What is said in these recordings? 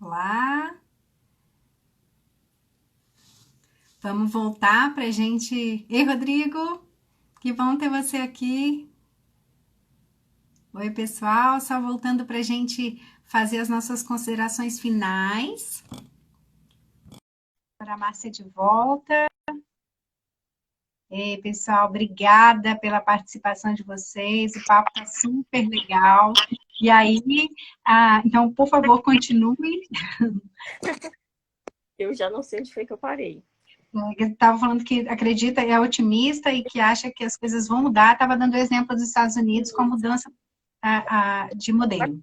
Olá, vamos voltar para a gente. Ei, Rodrigo, que bom ter você aqui. Oi, pessoal, só voltando para a gente fazer as nossas considerações finais. Para a Márcia de volta. Ei, pessoal, obrigada pela participação de vocês. O papo está super legal. E aí, então, por favor, continue. Eu já não sei onde foi que eu parei. Estava falando que acredita, é otimista e que acha que as coisas vão mudar. Estava dando o exemplo dos Estados Unidos com a mudança de modelo.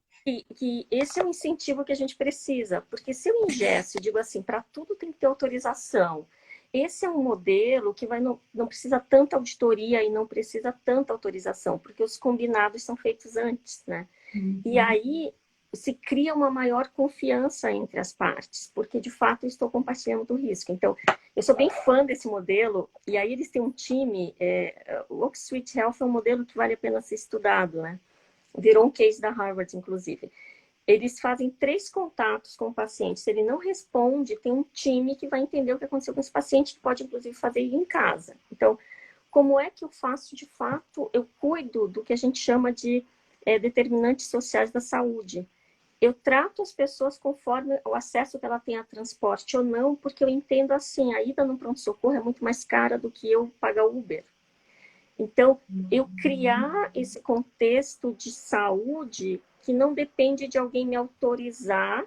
Que esse é o incentivo que a gente precisa, porque se eu ingesto, digo assim, para tudo tem que ter autorização. Esse é um modelo que não precisa tanta auditoria e não precisa tanta autorização, porque os combinados são feitos antes, né? Uhum. E aí se cria uma maior confiança entre as partes, porque de fato eu estou compartilhando do risco. Então, eu sou bem fã desse modelo, e aí eles têm um time, o Oak Street Health é um modelo que vale a pena ser estudado, né? Virou um case da Harvard, inclusive. Eles fazem 3 contatos com o paciente. Se ele não responde, tem um time que vai entender o que aconteceu com esse paciente, que pode, inclusive, fazer em casa. Então, como é que eu faço, de fato, eu cuido do que a gente chama de determinantes sociais da saúde. Eu trato as pessoas conforme o acesso que ela tem a transporte ou não, porque eu entendo assim, a ida no pronto-socorro é muito mais cara do que eu pagar Uber. Então, eu criar esse contexto de saúde que não depende de alguém me autorizar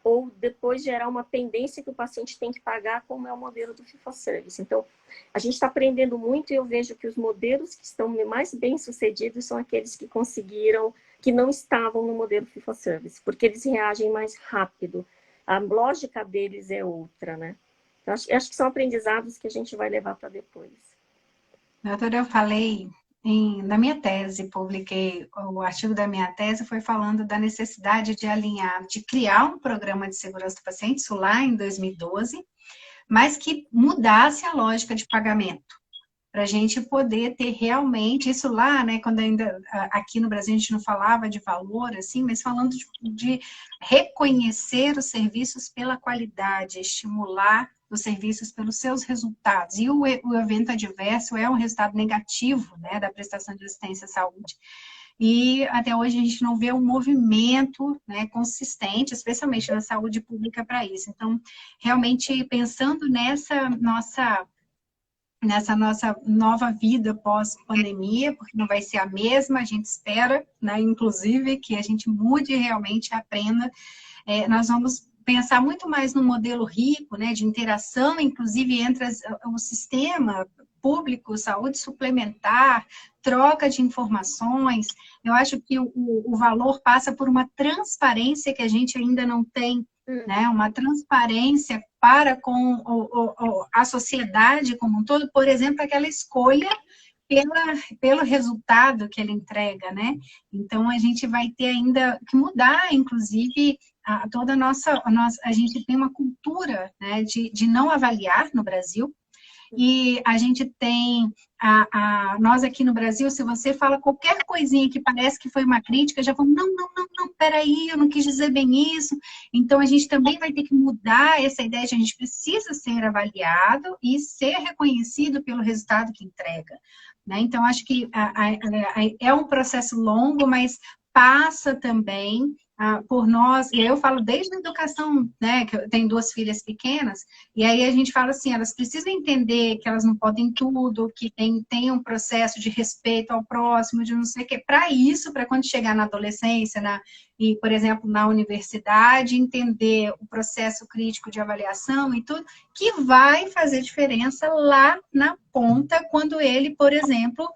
ou depois gerar uma pendência que o paciente tem que pagar, como é o modelo do fee-for-service. Então, a gente está aprendendo muito e eu vejo que os modelos que estão mais bem-sucedidos são aqueles que conseguiram, que não estavam no modelo fee-for-service, porque eles reagem mais rápido. A lógica deles é outra, né? Então, acho que são aprendizados que a gente vai levar para depois. Doutora, eu falei na minha tese, publiquei o artigo da minha tese, foi falando da necessidade de alinhar, de criar um programa de segurança do paciente, isso lá em 2012, mas que mudasse a lógica de pagamento, para a gente poder ter realmente, isso lá, né, quando ainda aqui no Brasil a gente não falava de valor, assim, mas falando de reconhecer os serviços pela qualidade, estimular os serviços pelos seus resultados. E o evento adverso é um resultado negativo, né, da prestação de assistência à saúde. E até hoje a gente não vê um movimento, né, consistente, especialmente na saúde pública, para isso. Então, realmente, pensando nessa nossa nova vida pós-pandemia, porque não vai ser a mesma, a gente espera, né, inclusive, que a gente mude realmente, aprenda. Nós vamos pensar muito mais no modelo rico, né, de interação, inclusive, entre o sistema público, saúde suplementar, troca de informações. Eu acho que o valor passa por uma transparência que a gente ainda não tem, né? Uma transparência para com a sociedade como um todo, por exemplo, aquela escolha pelo resultado que ele entrega, né? Então, a gente vai ter ainda que mudar, inclusive, toda a gente tem uma cultura, né, de não avaliar no Brasil, e a gente tem, nós aqui no Brasil, se você fala qualquer coisinha que parece que foi uma crítica, já vão, não, peraí, eu não quis dizer bem isso. Então, a gente também vai ter que mudar essa ideia de a gente precisa ser avaliado e ser reconhecido pelo resultado que entrega. Né? Então, acho que é um processo longo, mas passa também por nós, e aí eu falo desde a educação, né, que eu tenho 2 filhas pequenas, e aí a gente fala assim, elas precisam entender que elas não podem tudo, que tem um processo de respeito ao próximo, de não sei o quê. Para isso, para quando chegar na adolescência, e, por exemplo, na universidade, entender o processo crítico de avaliação e tudo, que vai fazer diferença lá na ponta, quando ele, por exemplo,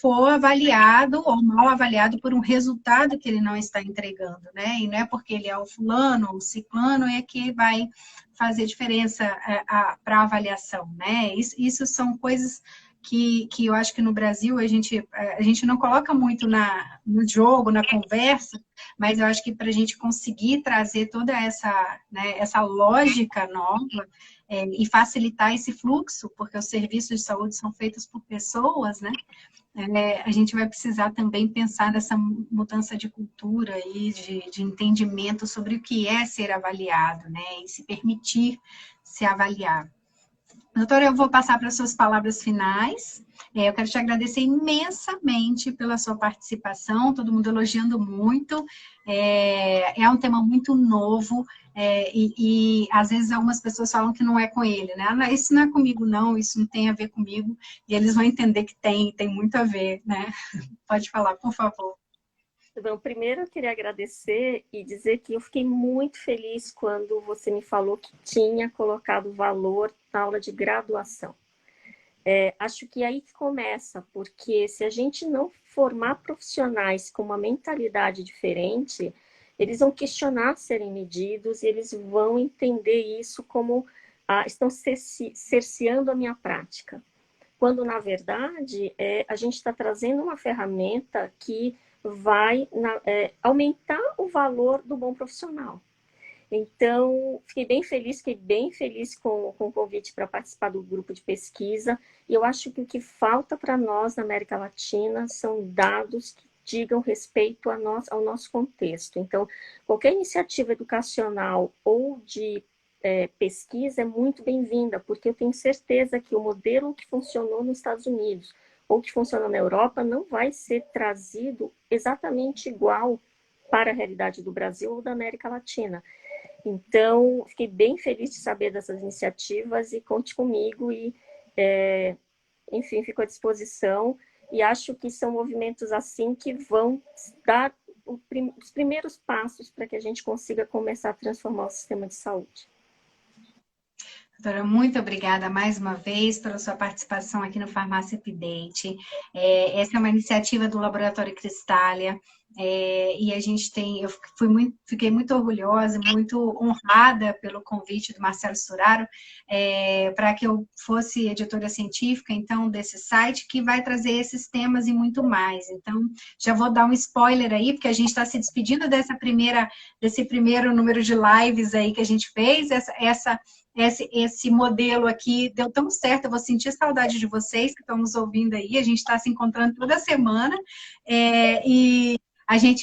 for avaliado ou mal avaliado por um resultado que ele não está entregando, né? E não é porque ele é o fulano ou o ciclano é que vai fazer diferença para a avaliação, né? Isso são coisas que eu acho que no Brasil a gente não coloca muito no jogo, na conversa, mas eu acho que para a gente conseguir trazer toda essa, né, essa lógica nova e facilitar esse fluxo, porque os serviços de saúde são feitos por pessoas, né? a gente vai precisar também pensar nessa mudança de cultura e de entendimento sobre o que é ser avaliado, né? E se permitir se avaliar. Doutora, eu vou passar para as suas palavras finais. Eu quero te agradecer imensamente pela sua participação, todo mundo elogiando muito. É um tema muito novo, e às vezes algumas pessoas falam que não é com ele, né? Ah, isso não é comigo, não, isso não tem a ver comigo. E eles vão entender que tem muito a ver, né? Pode falar, por favor. Bom, primeiro eu queria agradecer e dizer que eu fiquei muito feliz quando você me falou que tinha colocado valor na aula de graduação. Acho que aí que começa, porque se a gente não formar profissionais com uma mentalidade diferente, eles vão questionar serem medidos e eles vão entender isso como estão cerceando a minha prática. Quando, na verdade, a gente está trazendo uma ferramenta que vai aumentar o valor do bom profissional. Então, fiquei bem feliz com o convite para participar do grupo de pesquisa. E eu acho que o que falta para nós na América Latina são dados que digam respeito ao nosso contexto. Então, qualquer iniciativa educacional ou de pesquisa é muito bem-vinda, porque eu tenho certeza que o modelo que funcionou nos Estados Unidos ou que funciona na Europa não vai ser trazido exatamente igual para a realidade do Brasil ou da América Latina. Então, fiquei bem feliz de saber dessas iniciativas e conte comigo e, enfim, fico à disposição e acho que são movimentos assim que vão dar os primeiros passos para que a gente consiga começar a transformar o sistema de saúde. Doutora, muito obrigada mais uma vez pela sua participação aqui no Farmácia Update. Essa é uma iniciativa do Laboratório Cristália, e a gente eu fiquei muito orgulhosa, muito honrada pelo convite do Marcelo Suraro, para que eu fosse editora científica, então, desse site, que vai trazer esses temas e muito mais. Então, já vou dar um spoiler aí, porque a gente está se despedindo desse primeiro número de lives aí que a gente fez, esse modelo aqui deu tão certo, eu vou sentir saudade de vocês que estão nos ouvindo aí, a gente está se encontrando toda semana,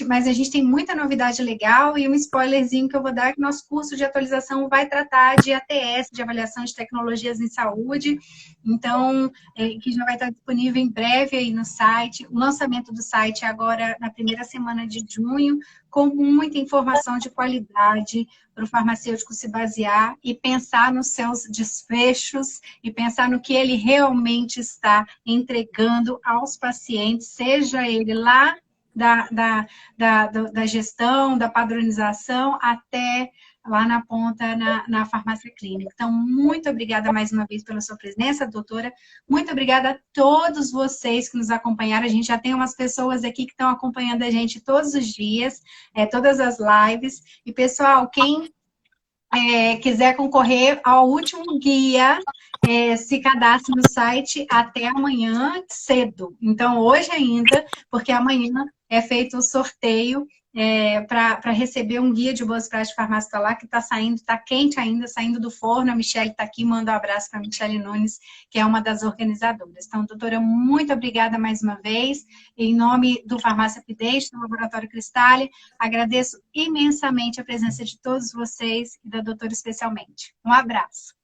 mas a gente tem muita novidade legal e um spoilerzinho que eu vou dar, que nosso curso de atualização vai tratar de ATS, de avaliação de tecnologias em saúde, então, que já vai estar disponível em breve aí no site. O lançamento do site é agora na primeira semana de junho, com muita informação de qualidade para o farmacêutico se basear e pensar nos seus desfechos e pensar no que ele realmente está entregando aos pacientes, seja ele lá da gestão, da padronização, até lá na ponta, na farmácia clínica. Então, muito obrigada mais uma vez pela sua presença, doutora. Muito obrigada a todos vocês que nos acompanharam. A gente já tem umas pessoas aqui que estão acompanhando a gente todos os dias, todas as lives. E, pessoal, quem quiser concorrer ao último guia, se cadastre no site até amanhã cedo. Então, hoje ainda, porque amanhã é feito o sorteio para receber um guia de boas práticas de farmácia hospitalar que está saindo, está quente ainda, saindo do forno. A Michele está aqui, manda um abraço para a Michele Nunes, que é uma das organizadoras. Então, doutora, muito obrigada mais uma vez. Em nome do Farmácia Update, do Laboratório Cristália, agradeço imensamente a presença de todos vocês e da doutora especialmente. Um abraço.